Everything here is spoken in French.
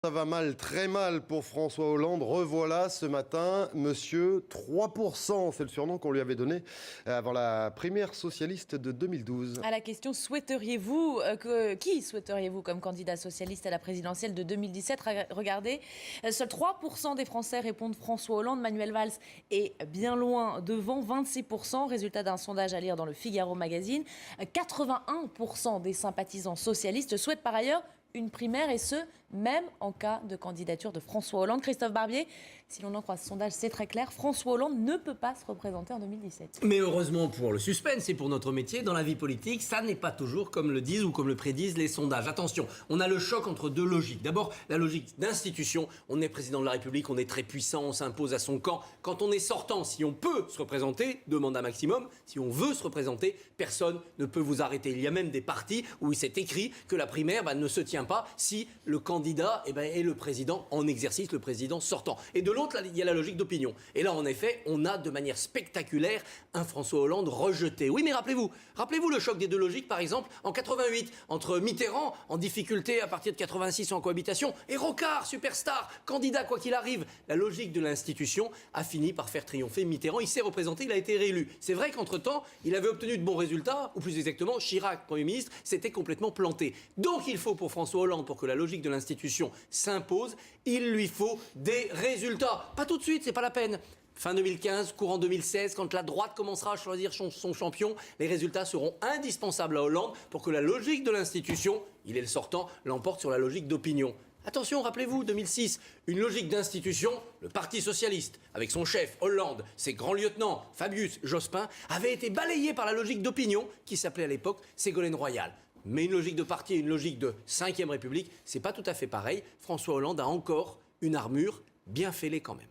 Ça va mal, très mal pour François Hollande. Revoilà ce matin, monsieur 3%. C'est le surnom qu'on lui avait donné avant la primaire socialiste de 2012. À la question qui souhaiteriez-vous comme candidat socialiste à la présidentielle de 2017 ? Regardez, seuls 3% des Français répondent François Hollande. Manuel Valls est bien loin devant, 26%. Résultat d'un sondage à lire dans le Figaro Magazine. 81% des sympathisants socialistes souhaitent par ailleurs une primaire, et ce, même en cas de candidature de François Hollande. Christophe Barbier, si l'on en croit ce sondage, c'est très clair, François Hollande ne peut pas se représenter en 2017. Mais heureusement pour le suspense et pour notre métier, dans la vie politique, ça n'est pas toujours comme le disent ou comme le prédisent les sondages. Attention, on a le choc entre deux logiques. D'abord, la logique d'institution. On est président de la République, on est très puissant, on s'impose à son camp. Quand on est sortant, si on peut se représenter, deux mandats maximum, si on veut se représenter, personne ne peut vous arrêter. Il y a même des partis où il s'est écrit que la primaire ne se tient pas si le candidat est le président en exercice, le président sortant. Et de l'autre, il y a la logique d'opinion. Et là, en effet, on a de manière spectaculaire un François Hollande rejeté. Oui, mais rappelez-vous le choc des deux logiques, par exemple, en 88, entre Mitterrand, en difficulté à partir de 86 en cohabitation, et Rocard, superstar, candidat quoi qu'il arrive. La logique de l'institution a fini par faire triompher Mitterrand. Il s'est représenté, il a été réélu. C'est vrai qu'entre-temps, il avait obtenu de bons résultats, ou plus exactement, Chirac, Premier ministre, s'était complètement planté. Donc il faut pour François Hollande, pour que la logique de l'institution s'impose, il lui faut des résultats. Pas tout de suite, c'est pas la peine. Fin 2015, courant 2016, quand la droite commencera à choisir son champion, les résultats seront indispensables à Hollande pour que la logique de l'institution, il est le sortant, l'emporte sur la logique d'opinion. Attention, rappelez-vous, 2006, une logique d'institution, le Parti socialiste, avec son chef Hollande, ses grands lieutenants Fabius, Jospin, avait été balayé par la logique d'opinion qui s'appelait à l'époque Ségolène Royal. Mais une logique de parti et une logique de 5e République, c'est pas tout à fait pareil. François Hollande a encore une armure bien fêlée quand même.